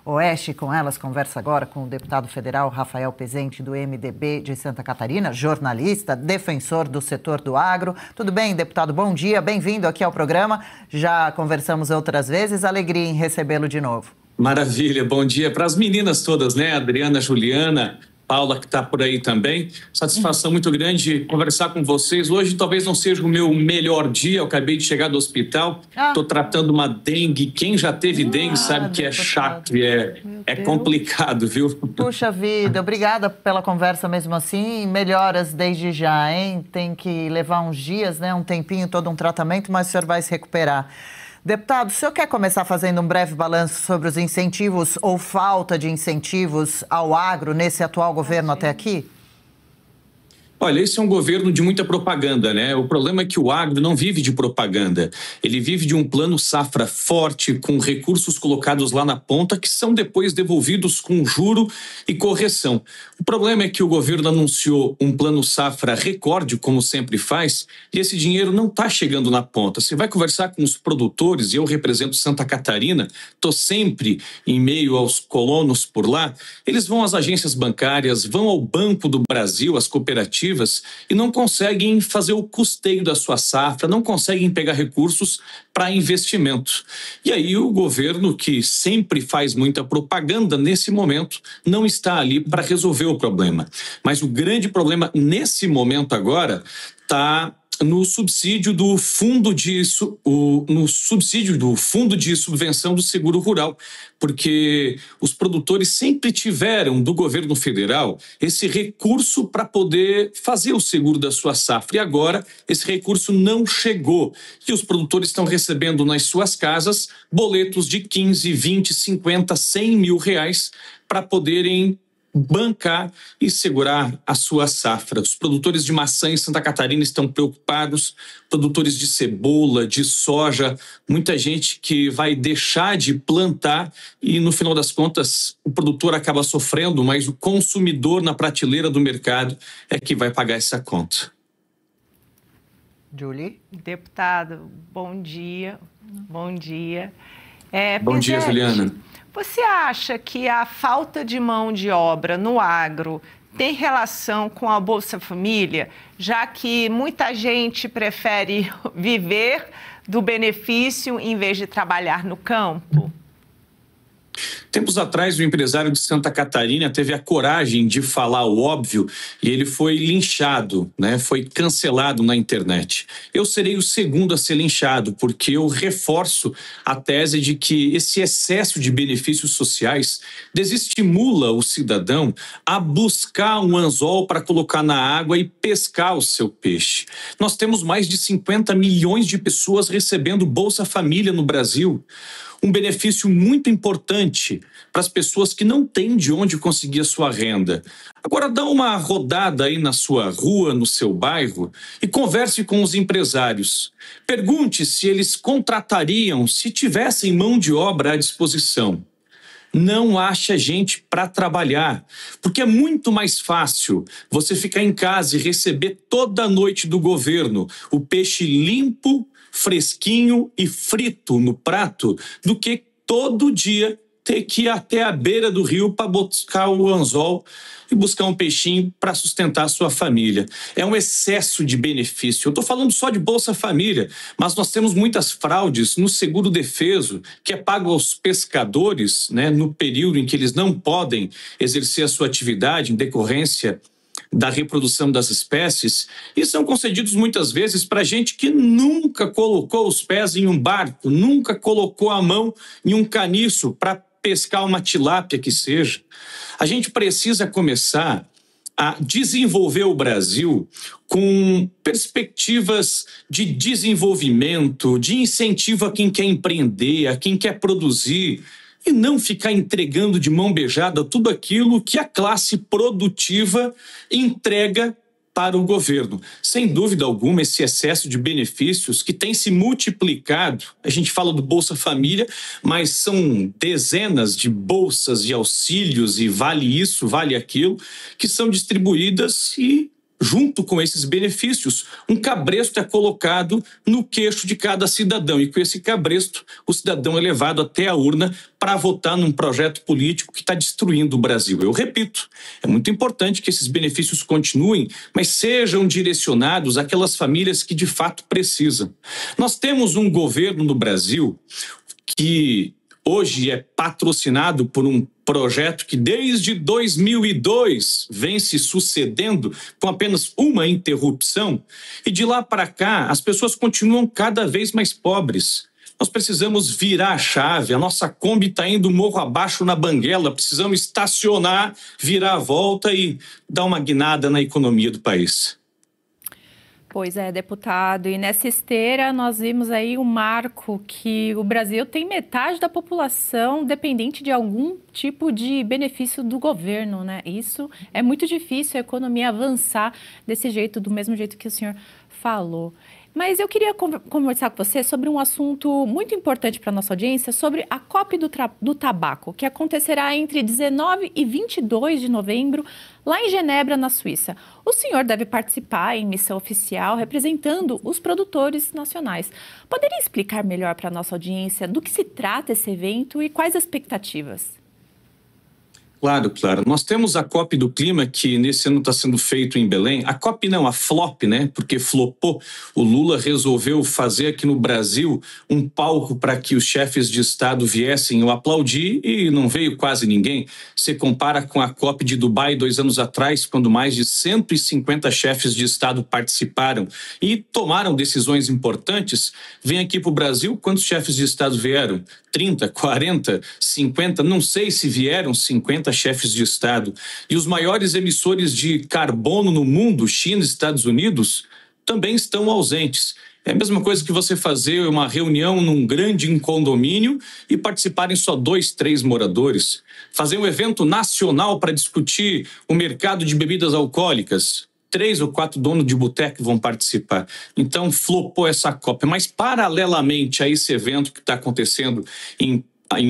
Oeste. Com elas, conversa agora com o deputado federal Rafael Pezente, do MDB de Santa Catarina, jornalista, defensor do setor do agro. Tudo bem, deputado? Bom dia, bem-vindo aqui ao programa. Já conversamos outras vezes, alegria em recebê-lo de novo. Maravilha, bom dia para as meninas todas, né? Adriana, Juliana, Paula, que está por aí também. Satisfação muito grande conversar com vocês. Hoje talvez não seja o meu melhor dia, eu acabei de chegar do hospital, estou tratando uma dengue. Quem já teve dengue sabe que é chato e é complicado, viu? Puxa vida, obrigada pela conversa mesmo assim. Melhoras desde já, hein? Tem que levar uns dias, né? Um tempinho, todo um tratamento, mas o senhor vai se recuperar. Deputado, o senhor quer começar fazendo um breve balanço sobre os incentivos ou falta de incentivos ao agro nesse atual governo até aqui? Olha, esse é um governo de muita propaganda, né? O problema é que o agro não vive de propaganda. Ele vive de um plano safra forte, com recursos colocados lá na ponta, que são depois devolvidos com juro e correção. O problema é que o governo anunciou um plano safra recorde, como sempre faz, e esse dinheiro não está chegando na ponta. Você vai conversar com os produtores, e eu represento Santa Catarina, estou sempre em meio aos colonos por lá, eles vão às agências bancárias, vão ao Banco do Brasil, às cooperativas, e não conseguem fazer o custeio da sua safra, não conseguem pegar recursos para investimento. E aí o governo, que sempre faz muita propaganda, nesse momento não está ali para resolver o problema. Mas o grande problema nesse momento agora está no subsídio do fundo de subvenção do seguro rural, porque os produtores sempre tiveram do governo federal esse recurso para poder fazer o seguro da sua safra, e agora esse recurso não chegou e os produtores estão recebendo nas suas casas boletos de 15, 20, 50, 100 mil reais para poderem bancar e segurar a sua safra. Os produtores de maçã em Santa Catarina estão preocupados, produtores de cebola, de soja, muita gente que vai deixar de plantar e, no final das contas, o produtor acaba sofrendo, mas o consumidor na prateleira do mercado é que vai pagar essa conta. Julie? Deputado, bom dia. Bom dia. Bom dia, Juliana. Você acha que a falta de mão de obra no agro tem relação com a Bolsa Família, já que muita gente prefere viver do benefício em vez de trabalhar no campo? Tempos atrás, o empresário de Santa Catarina teve a coragem de falar o óbvio e ele foi linchado, né? Foi cancelado na internet. Eu serei o segundo a ser linchado, porque eu reforço a tese de que esse excesso de benefícios sociais desestimula o cidadão a buscar um anzol para colocar na água e pescar o seu peixe. Nós temos mais de 50 milhões de pessoas recebendo Bolsa Família no Brasil. Um benefício muito importante para as pessoas que não têm de onde conseguir a sua renda. Agora dá uma rodada aí na sua rua, no seu bairro, e converse com os empresários. Pergunte se eles contratariam se tivessem mão de obra à disposição. Não acha gente para trabalhar, porque é muito mais fácil você ficar em casa e receber toda noite do governo o peixe limpo, fresquinho e frito no prato, do que todo dia ter que ir até a beira do rio para buscar o anzol e buscar um peixinho para sustentar a sua família. É um excesso de benefício. Eu estou falando só de Bolsa Família, mas nós temos muitas fraudes no seguro defeso, que é pago aos pescadores, né, no período em que eles não podem exercer a sua atividade em decorrência da reprodução das espécies, e são concedidos muitas vezes para gente que nunca colocou os pés em um barco, nunca colocou a mão em um caniço para pescar uma tilápia que seja. A gente precisa começar a desenvolver o Brasil com perspectivas de desenvolvimento, de incentivo a quem quer empreender, a quem quer produzir, e não ficar entregando de mão beijada tudo aquilo que a classe produtiva entrega para o governo. Sem dúvida alguma, esse excesso de benefícios que tem se multiplicado, a gente fala do Bolsa Família, mas são dezenas de bolsas de auxílios e vale isso, vale aquilo, que são distribuídas e junto com esses benefícios, um cabresto é colocado no queixo de cada cidadão. E com esse cabresto, o cidadão é levado até a urna para votar num projeto político que está destruindo o Brasil. Eu repito, é muito importante que esses benefícios continuem, mas sejam direcionados àquelas famílias que de fato precisam. Nós temos um governo no Brasil que hoje é patrocinado por um projeto que desde 2002 vem se sucedendo com apenas uma interrupção, e de lá para cá as pessoas continuam cada vez mais pobres. Nós precisamos virar a chave, a nossa Kombi está indo morro abaixo na banguela, precisamos estacionar, virar a volta e dar uma guinada na economia do país. Pois é, deputado, e nessa esteira nós vimos aí um marco que o Brasil tem metade da população dependente de algum tipo de benefício do governo, né? Isso é muito difícil a economia avançar desse jeito, do mesmo jeito que o senhor falou. Mas eu queria conversar com você sobre um assunto muito importante para a nossa audiência, sobre a COP do tabaco, que acontecerá entre 19 e 22 de novembro, lá em Genebra, na Suíça. O senhor deve participar em missão oficial representando os produtores nacionais. Poderia explicar melhor para a nossa audiência do que se trata esse evento e quais as expectativas? Claro. Nós temos a COP do Clima, que nesse ano está sendo feito em Belém. A COP não, a FLOP, né? Porque flopou. O Lula resolveu fazer aqui no Brasil um palco para que os chefes de Estado viessem o aplaudir e não veio quase ninguém. Você compara com a COP de Dubai 2 anos atrás, quando mais de 150 chefes de Estado participaram e tomaram decisões importantes. Vem aqui para o Brasil, quantos chefes de Estado vieram? 30, 40, 50, não sei se vieram 50 chefes de Estado. E os maiores emissores de carbono no mundo, China e Estados Unidos, também estão ausentes. É a mesma coisa que você fazer uma reunião num grande condomínio e participarem só 2, 3 moradores. Fazer um evento nacional para discutir o mercado de bebidas alcoólicas. 3 ou 4 donos de boteco vão participar. Então, flopou essa COP. Mas, paralelamente a esse evento que está acontecendo em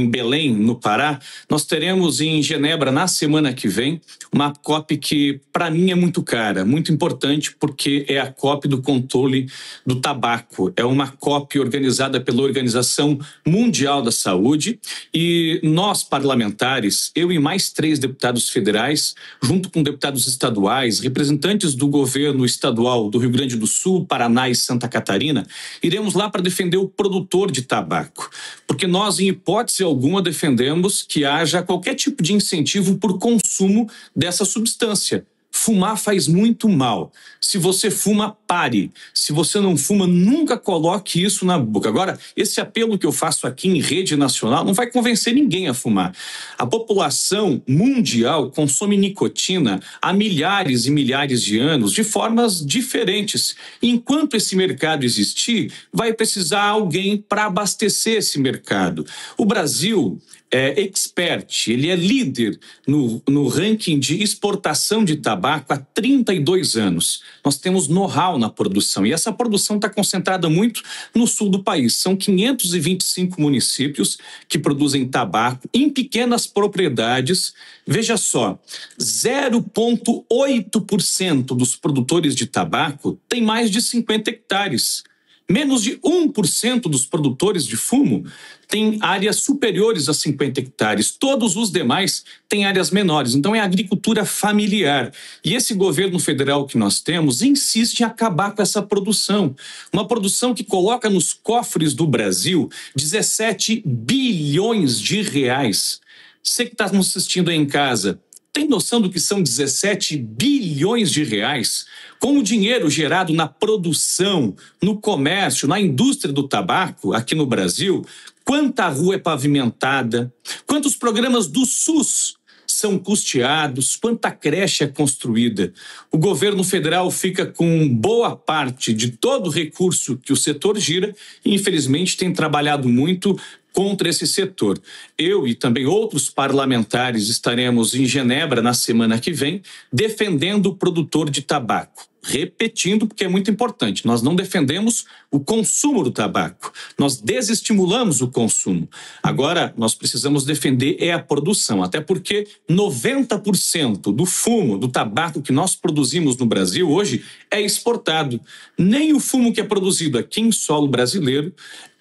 Belém, no Pará, nós teremos em Genebra, na semana que vem, uma COP que, para mim, é muito cara, muito importante, porque é a COP do controle do tabaco. É uma COP organizada pela Organização Mundial da Saúde e nós, parlamentares, eu e mais 3 deputados federais, junto com deputados estaduais, representantes do governo estadual do Rio Grande do Sul, Paraná e Santa Catarina, iremos lá para defender o produtor de tabaco, porque nós, em hipótese alguma, defendemos que haja qualquer tipo de incentivo por consumo dessa substância. Fumar faz muito mal. Se você fuma, pare. Se você não fuma, nunca coloque isso na boca. Agora, esse apelo que eu faço aqui em rede nacional não vai convencer ninguém a fumar. A população mundial consome nicotina há milhares e milhares de anos, de formas diferentes. Enquanto esse mercado existir, vai precisar alguém para abastecer esse mercado. O Brasil é expert, ele é líder no ranking de exportação de tabaco há 32 anos. Nós temos know-how na produção e essa produção está concentrada muito no sul do país. São 525 municípios que produzem tabaco em pequenas propriedades. Veja só, 0,8% dos produtores de tabaco tem mais de 50 hectares. Menos de 1% dos produtores de fumo têm áreas superiores a 50 hectares. Todos os demais têm áreas menores. Então, é agricultura familiar. E esse governo federal que nós temos insiste em acabar com essa produção. Uma produção que coloca nos cofres do Brasil 17 bilhões de reais. Você que está nos assistindo aí em casa, tem noção do que são 17 bilhões de reais? Com o dinheiro gerado na produção, no comércio, na indústria do tabaco aqui no Brasil, quanta rua é pavimentada, quantos programas do SUS são custeados, quanta creche é construída. O governo federal fica com boa parte de todo o recurso que o setor gira e, infelizmente, tem trabalhado muito contra esse setor. Eu e também outros parlamentares estaremos em Genebra na semana que vem defendendo o produtor de tabaco. repetindo, porque é muito importante, nós não defendemos o consumo do tabaco, nós desestimulamos o consumo. Agora, nós precisamos defender a produção, até porque 90% do fumo, do tabaco que nós produzimos no Brasil hoje é exportado. Nem o fumo que é produzido aqui em solo brasileiro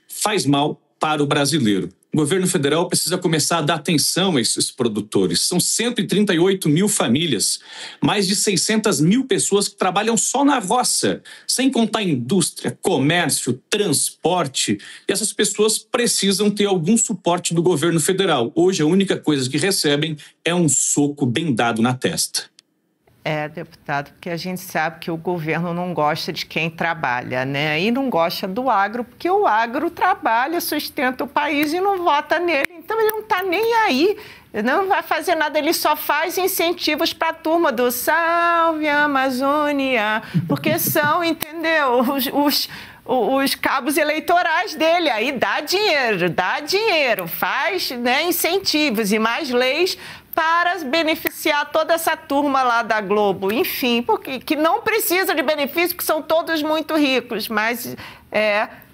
faz mal para o brasileiro. O governo federal precisa começar a dar atenção a esses produtores. São 138 mil famílias, mais de 600 mil pessoas que trabalham só na roça, sem contar indústria, comércio, transporte. E essas pessoas precisam ter algum suporte do governo federal. Hoje, a única coisa que recebem é um soco bem dado na testa. Deputado, porque a gente sabe que o governo não gosta de quem trabalha, né? E não gosta do agro, porque o agro trabalha, sustenta o país e não vota nele. Então ele não está nem aí, não vai fazer nada, ele só faz incentivos para a turma do Salve Amazônia, porque são, entendeu, os cabos eleitorais dele. Aí dá dinheiro, faz, né, incentivos e mais leis para beneficiar toda essa turma lá da Globo, enfim, porque que não precisa de benefício, porque são todos muito ricos, mas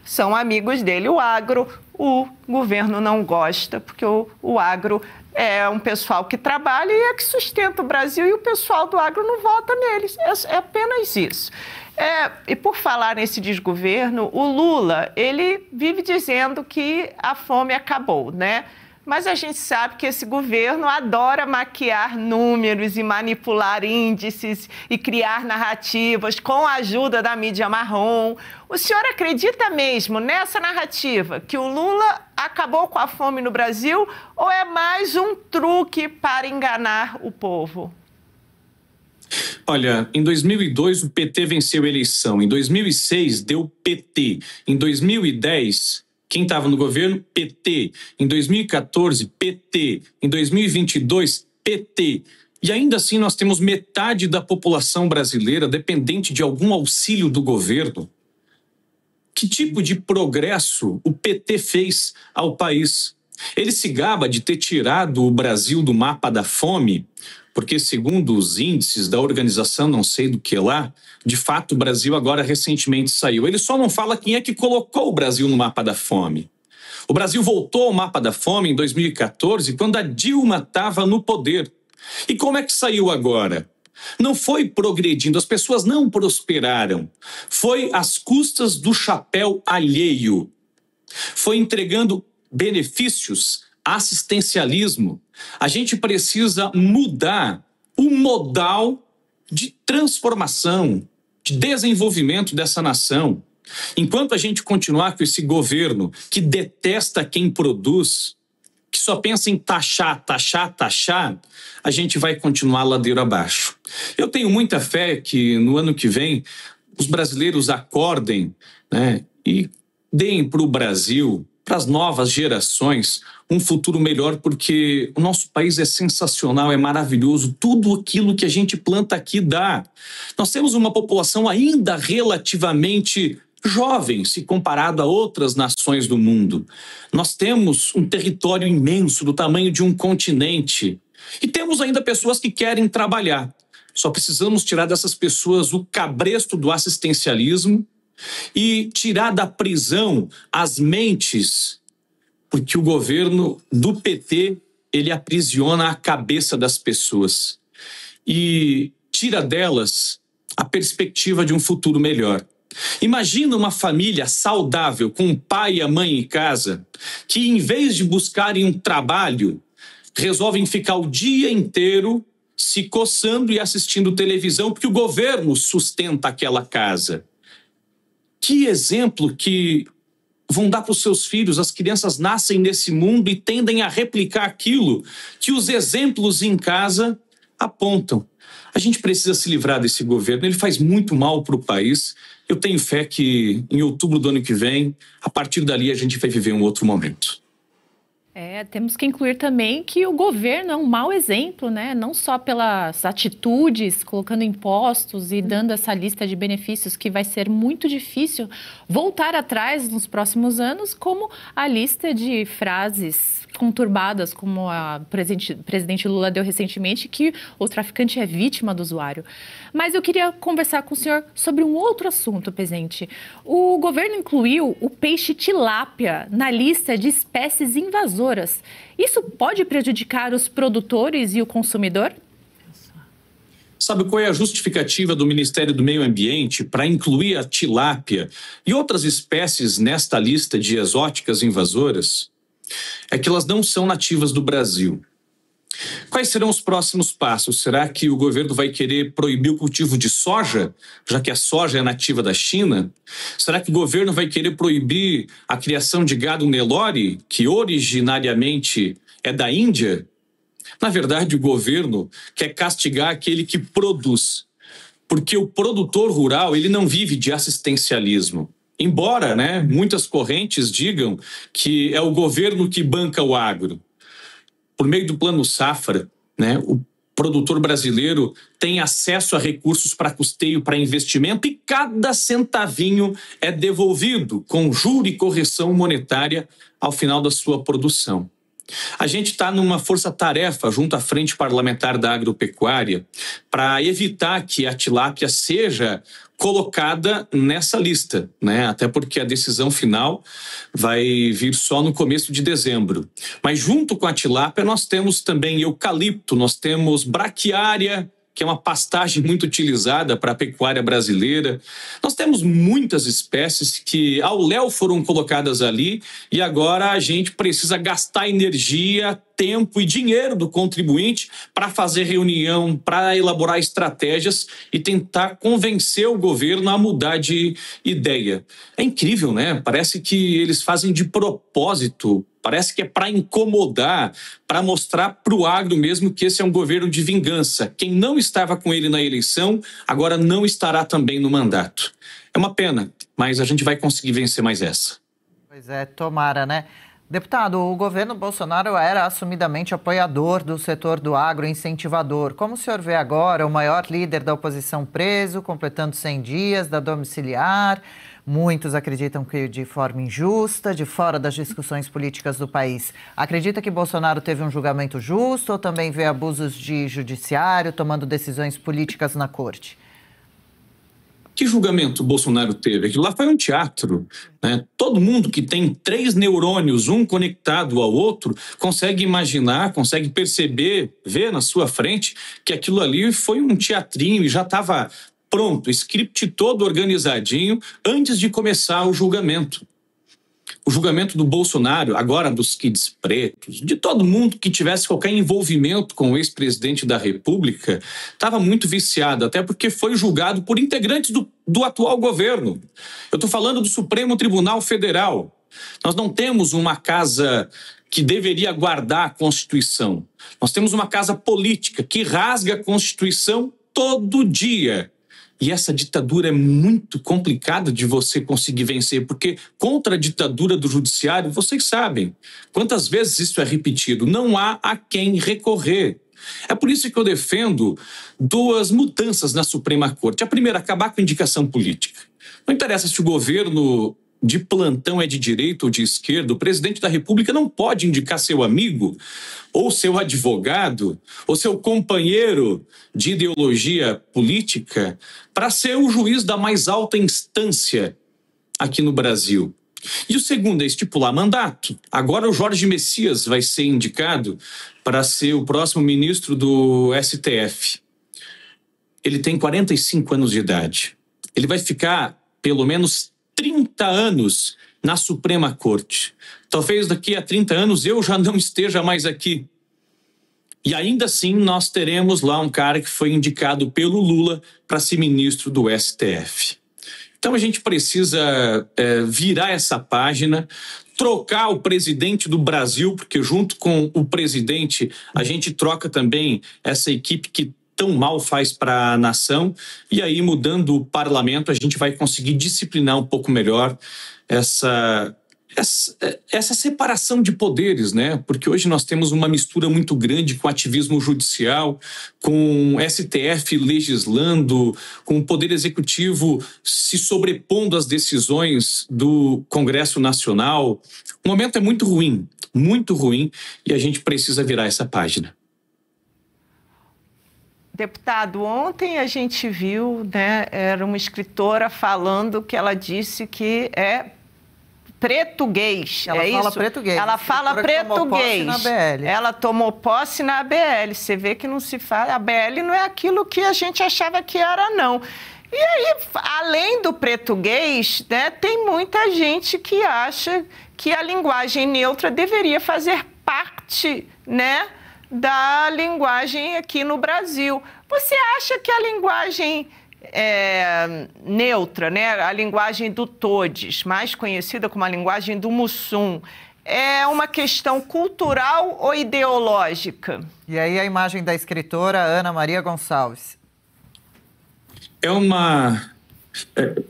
são amigos dele. O agro, o governo não gosta, porque o agro é um pessoal que trabalha e é que sustenta o Brasil, e o pessoal do agro não vota neles, é apenas isso. E por falar nesse desgoverno, o Lula, ele vive dizendo que a fome acabou, né? Mas a gente sabe que esse governo adora maquiar números e manipular índices e criar narrativas com a ajuda da mídia marrom. O senhor acredita mesmo nessa narrativa que o Lula acabou com a fome no Brasil, ou é mais um truque para enganar o povo? Olha, em 2002 o PT venceu a eleição, em 2006 deu PT, em 2010... quem estava no governo? PT. Em 2014, PT. Em 2022, PT. E ainda assim nós temos metade da população brasileira dependente de algum auxílio do governo. Que tipo de progresso o PT fez ao país? Ele se gaba de ter tirado o Brasil do mapa da fome, porque segundo os índices da organização não sei do que lá, de fato o Brasil agora recentemente saiu. Ele só não fala quem é que colocou o Brasil no mapa da fome. O Brasil voltou ao mapa da fome em 2014, quando a Dilma estava no poder. E como é que saiu agora? Não foi progredindo, as pessoas não prosperaram. Foi às custas do chapéu alheio. Foi entregando benefícios, assistencialismo. A gente precisa mudar o modal de transformação, de desenvolvimento dessa nação. Enquanto a gente continuar com esse governo que detesta quem produz, que só pensa em taxar, a gente vai continuar ladeira abaixo. Eu tenho muita fé que no ano que vem os brasileiros acordem, né, e deem para o Brasil, para as novas gerações, um futuro melhor, porque o nosso país é sensacional, é maravilhoso, tudo aquilo que a gente planta aqui dá. Nós temos uma população ainda relativamente jovem, se comparado a outras nações do mundo. Nós temos um território imenso, do tamanho de um continente, e temos ainda pessoas que querem trabalhar. Só precisamos tirar dessas pessoas o cabresto do assistencialismo e tirar da prisão as mentes, porque o governo do PT, ele aprisiona a cabeça das pessoas e tira delas a perspectiva de um futuro melhor. Imagina uma família saudável, com o pai e a mãe em casa, que em vez de buscarem um trabalho, resolvem ficar o dia inteiro se coçando e assistindo televisão, porque o governo sustenta aquela casa. Que exemplo que vão dar para os seus filhos? As crianças nascem nesse mundo e tendem a replicar aquilo que os exemplos em casa apontam. A gente precisa se livrar desse governo, ele faz muito mal para o país. Eu tenho fé que em outubro do ano que vem, a partir dali a gente vai viver um outro momento. Temos que incluir também que o governo é um mau exemplo, né? Não só pelas atitudes, colocando impostos e dando essa lista de benefícios que vai ser muito difícil voltar atrás nos próximos anos, como a lista de frases conturbadas, como a presidente Lula deu recentemente, que o traficante é vítima do usuário. Mas eu queria conversar com o senhor sobre um outro assunto, presidente. O governo incluiu o peixe tilápia na lista de espécies invasoras. Isso pode prejudicar os produtores e o consumidor? Sabe qual é a justificativa do Ministério do Meio Ambiente para incluir a tilápia e outras espécies nesta lista de exóticas invasoras? É que elas não são nativas do Brasil. Quais serão os próximos passos? Será que o governo vai querer proibir o cultivo de soja, já que a soja é nativa da China? Será que o governo vai querer proibir a criação de gado Nelore, que originariamente é da Índia? Na verdade, o governo quer castigar aquele que produz, porque o produtor rural ele não vive de assistencialismo. Embora, muitas correntes digam que é o governo que banca o agro. Por meio do Plano Safra, o produtor brasileiro tem acesso a recursos para custeio, para investimento, e cada centavinho é devolvido com juro e correção monetária ao final da sua produção. A gente está numa força-tarefa junto à Frente Parlamentar da Agropecuária para evitar que a tilápia seja colocada nessa lista, até porque a decisão final vai vir só no começo de dezembro. Mas junto com a tilápia nós temos também eucalipto, nós temos braquiária, que é uma pastagem muito utilizada para a pecuária brasileira. Nós temos muitas espécies que ao léu foram colocadas ali e agora a gente precisa gastar energia, tempo e dinheiro do contribuinte para fazer reunião, para elaborar estratégias e tentar convencer o governo a mudar de ideia. É incrível, Parece que eles fazem de propósito. Parece que é para incomodar, para mostrar para o agro mesmo que esse é um governo de vingança. Quem não estava com ele na eleição, agora não estará também no mandato. É uma pena, mas a gente vai conseguir vencer mais essa. Pois é, tomara, Deputado, o governo Bolsonaro era assumidamente apoiador do setor do agro, incentivador. Como o senhor vê agora o maior líder da oposição preso, completando 100 dias da domiciliar? Muitos acreditam que de forma injusta, de fora das discussões políticas do país. Acredita que Bolsonaro teve um julgamento justo ou também vê abusos de judiciário, tomando decisões políticas na corte? Que julgamento Bolsonaro teve? Aquilo lá foi um teatro, Todo mundo que tem 3 neurônios, um conectado ao outro, consegue imaginar, consegue perceber, ver na sua frente que aquilo ali foi um teatrinho e já estava pronto, script todo organizadinho antes de começar o julgamento. O julgamento do Bolsonaro, agora dos kids pretos, de todo mundo que tivesse qualquer envolvimento com o ex-presidente da República, estava muito viciado, até porque foi julgado por integrantes do atual governo. Eu estou falando do Supremo Tribunal Federal. Nós não temos uma casa que deveria guardar a Constituição. Nós temos uma casa política que rasga a Constituição todo dia. E essa ditadura é muito complicada de você conseguir vencer, porque contra a ditadura do judiciário, vocês sabem quantas vezes isso é repetido, não há a quem recorrer. É por isso que eu defendo 2 mudanças na Suprema Corte. A primeira, acabar com a indicação política. Não interessa se o governo de plantão é de direita ou de esquerda, o presidente da República não pode indicar seu amigo, ou seu advogado, ou seu companheiro de ideologia política para ser o juiz da mais alta instância aqui no Brasil. E o segundo é estipular mandato. Agora o Jorge Messias vai ser indicado para ser o próximo ministro do STF. Ele tem 45 anos de idade. Ele vai ficar pelo menos 30 anos na Suprema Corte. Talvez daqui a 30 anos eu já não esteja mais aqui. E ainda assim nós teremos lá um cara que foi indicado pelo Lula para ser ministro do STF. Então a gente precisa virar essa página, trocar o presidente do Brasil, porque junto com o presidente a gente troca também essa equipe que tão mal faz para a nação, e aí mudando o parlamento a gente vai conseguir disciplinar um pouco melhor essa separação de poderes, né? Porque hoje nós temos uma mistura muito grande com ativismo judicial, com STF legislando, com o Poder Executivo se sobrepondo às decisões do Congresso Nacional. O momento é muito ruim, e a gente precisa virar essa página. Deputado, ontem a gente viu, né, era uma escritora falando que ela disse que é português. Ela fala português. Ela fala português. Ela tomou posse na ABL. Você vê que não se fala. A ABL não é aquilo que a gente achava que era, não. E aí, além do português, né, tem muita gente que acha que a linguagem neutra deveria fazer parte, né, da linguagem aqui no Brasil. Você acha que a linguagem neutra, né, a linguagem do Todes, mais conhecida como a linguagem do Mussum, é uma questão cultural ou ideológica? E aí a imagem da escritora Ana Maria Gonçalves.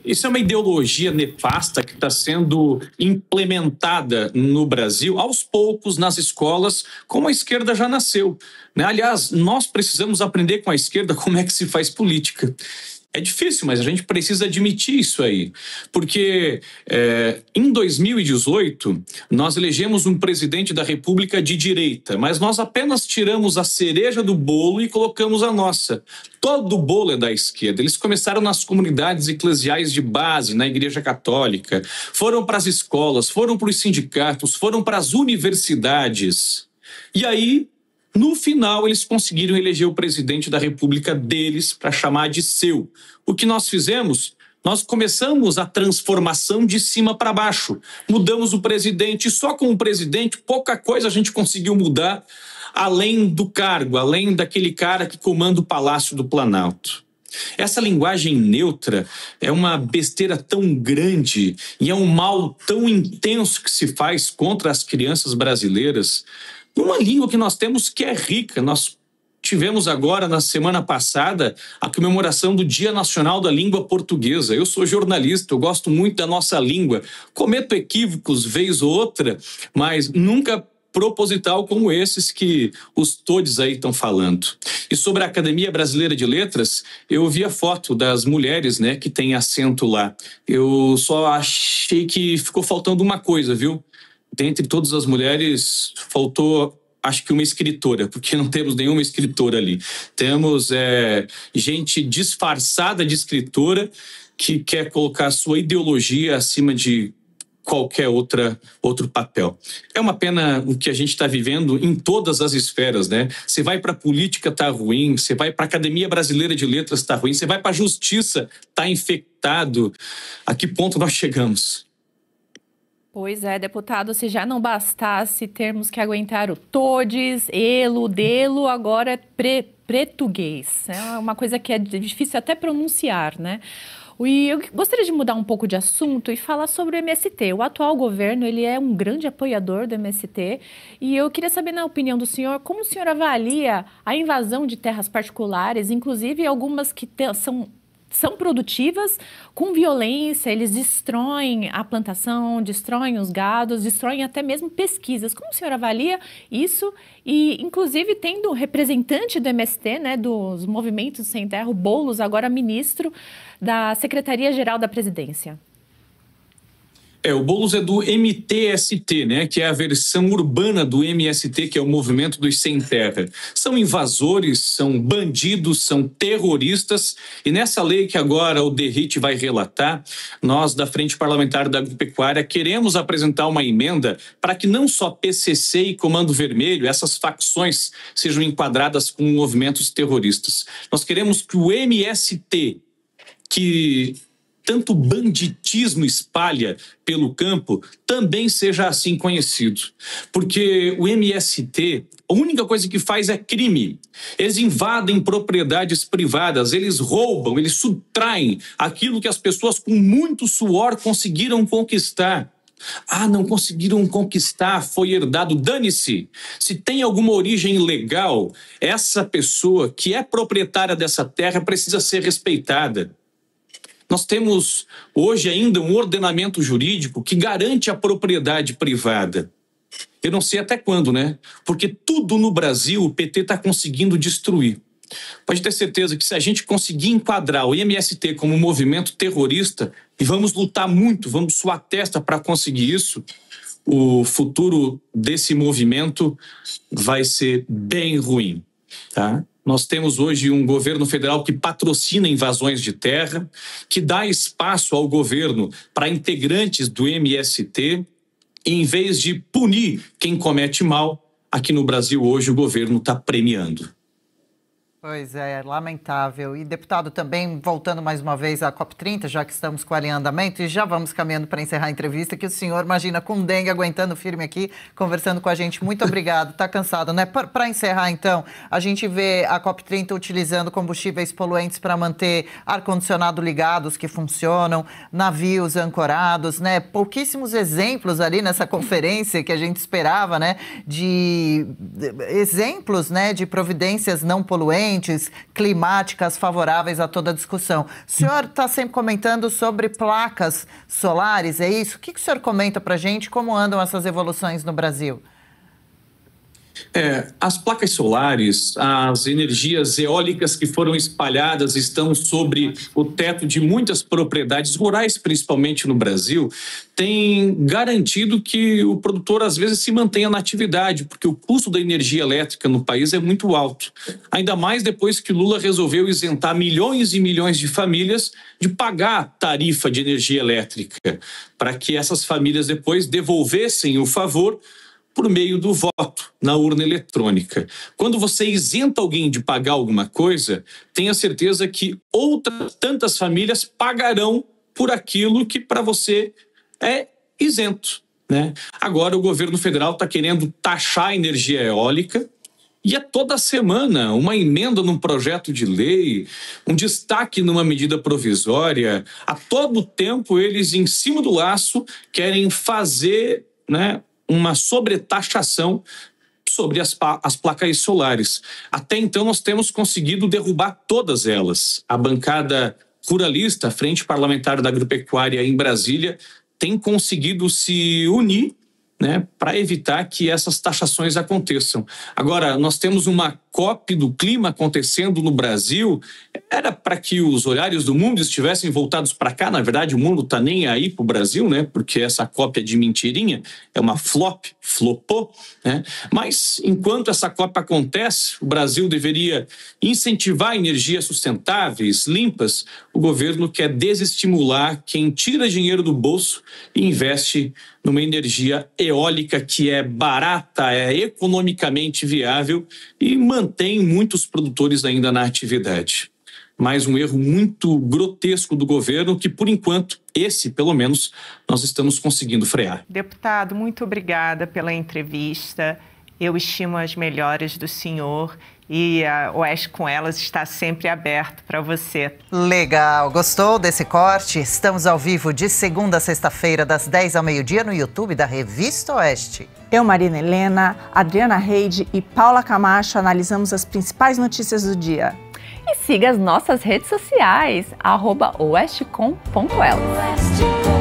Isso é uma ideologia nefasta que está sendo implementada no Brasil aos poucos nas escolas, como a esquerda já nasceu, né? Aliás, nós precisamos aprender com a esquerda como é que se faz política. É difícil, mas a gente precisa admitir isso aí. Porque em 2018, nós elegemos um presidente da República de direita, mas nós apenas tiramos a cereja do bolo e colocamos a nossa. Todo o bolo é da esquerda. Eles começaram nas comunidades eclesiais de base, na Igreja Católica, foram para as escolas, foram para os sindicatos, foram para as universidades. E aí, no final, eles conseguiram eleger o presidente da República deles para chamar de seu. O que nós fizemos? Nós começamos a transformação de cima para baixo. Mudamos o presidente e só com o presidente pouca coisa a gente conseguiu mudar além do cargo, além daquele cara que comanda o Palácio do Planalto. Essa linguagem neutra é uma besteira tão grande e é um mal tão intenso que se faz contra as crianças brasileiras. Uma língua que nós temos que é rica. Nós tivemos agora, na semana passada, a comemoração do Dia Nacional da Língua Portuguesa. Eu sou jornalista, eu gosto muito da nossa língua. Cometo equívocos, vez ou outra, mas nunca proposital como esses que os todes aí estão falando. E sobre a Academia Brasileira de Letras, eu vi a foto das mulheres, né, que tem assento lá. Eu só achei que ficou faltando uma coisa, viu? Dentre todas as mulheres, faltou, acho que uma escritora, porque não temos nenhuma escritora ali. Temos gente disfarçada de escritora que quer colocar a sua ideologia acima de qualquer outro papel. É uma pena o que a gente está vivendo em todas as esferas, né? Você vai para a política, tá ruim. Você vai para a Academia Brasileira de Letras, tá ruim. Você vai para a Justiça, tá infectado. A que ponto nós chegamos? Pois é, deputado, se já não bastasse termos que aguentar o todes, elo, delo, agora é português. É uma coisa que é difícil até pronunciar, né? E eu gostaria de mudar um pouco de assunto e falar sobre o MST. O atual governo, ele é um grande apoiador do MST e eu queria saber, na opinião do senhor, como o senhor avalia a invasão de terras particulares, inclusive algumas que são produtivas, com violência, eles destroem a plantação, destroem os gados, destroem até mesmo pesquisas. Como o senhor avalia isso? E, inclusive, tendo representante do MST, né, dos movimentos sem terra, o Boulos, agora ministro da Secretaria-Geral da Presidência. O Boulos é do MTST, né, que é a versão urbana do MST, que é o Movimento dos Sem Terra. São invasores, são bandidos, são terroristas, e nessa lei que agora o Derrite vai relatar, nós da Frente Parlamentar da Agropecuária queremos apresentar uma emenda para que não só PCC e Comando Vermelho, essas facções, sejam enquadradas como movimentos terroristas. Nós queremos que o MST, que tanto banditismo espalha pelo campo, também seja assim conhecido. Porque o MST, a única coisa que faz é crime. Eles invadem propriedades privadas, eles roubam, eles subtraem aquilo que as pessoas com muito suor conseguiram conquistar. Não conseguiram conquistar, foi herdado. Dane-se. Se tem alguma origem legal, essa pessoa que é proprietária dessa terra precisa ser respeitada. Nós temos hoje ainda um ordenamento jurídico que garante a propriedade privada. Eu não sei até quando, né? Porque tudo no Brasil o PT está conseguindo destruir. Pode ter certeza que se a gente conseguir enquadrar o MST como um movimento terrorista, e vamos lutar muito, vamos suar a testa para conseguir isso, o futuro desse movimento vai ser bem ruim, tá? Nós temos hoje um governo federal que patrocina invasões de terra, que dá espaço ao governo para integrantes do MST, e em vez de punir quem comete mal, aqui no Brasil hoje o governo está premiando. Pois é, lamentável. E, deputado, também voltando mais uma vez à COP30, já que estamos com ela em andamento, e já vamos caminhando para encerrar a entrevista, que o senhor, imagina, com dengue, aguentando firme aqui, conversando com a gente. Muito obrigado. Está cansado, né? Para encerrar, então, a gente vê a COP30 utilizando combustíveis poluentes para manter ar-condicionado ligados que funcionam, navios ancorados, né? Pouquíssimos exemplos ali nessa conferência que a gente esperava, né? De exemplos, né? De providências não poluentes, climáticas favoráveis a toda a discussão. O senhor está sempre comentando sobre placas solares, é isso? O que o senhor comenta para a gente? Como andam essas evoluções no Brasil? As placas solares, as energias eólicas que foram espalhadas estão sobre o teto de muitas propriedades rurais, principalmente no Brasil, têm garantido que o produtor às vezes se mantenha na atividade, porque o custo da energia elétrica no país é muito alto. Ainda mais depois que Lula resolveu isentar milhões e milhões de famílias de pagar tarifa de energia elétrica, para que essas famílias depois devolvessem o favor por meio do voto na urna eletrônica. Quando você isenta alguém de pagar alguma coisa, tenha certeza que outras tantas famílias pagarão por aquilo que para você é isento, né? Agora o governo federal está querendo taxar a energia eólica e é toda semana uma emenda num projeto de lei, um destaque numa medida provisória. A todo tempo eles, em cima do laço, querem fazer, né, uma sobretaxação sobre as placas solares. Até então, nós temos conseguido derrubar todas elas. A bancada ruralista, a Frente Parlamentar da Agropecuária em Brasília, tem conseguido se unir, né, para evitar que essas taxações aconteçam. Agora, nós temos uma COP do clima acontecendo no Brasil. Era para que os olhares do mundo estivessem voltados para cá. Na verdade, o mundo está nem aí para o Brasil, né? Porque essa COP é de mentirinha, é uma flopou, né? Mas, enquanto essa COP acontece, o Brasil deveria incentivar energias sustentáveis, limpas. O governo quer desestimular quem tira dinheiro do bolso e investe numa energia eólica que é barata, é economicamente viável e mantém muitos produtores ainda na atividade. Mais um erro muito grotesco do governo que, por enquanto, esse, pelo menos, nós estamos conseguindo frear. Deputado, muito obrigada pela entrevista. Eu estimo as melhores do senhor e a Oeste com Elas está sempre aberto para você. Legal. Gostou desse corte? Estamos ao vivo de segunda a sexta-feira, das 10 ao meio-dia, no YouTube da Revista Oeste. Eu, Marina Helena, Adriana Reide e Paula Camacho analisamos as principais notícias do dia. E siga as nossas redes sociais, @oestecom.elas.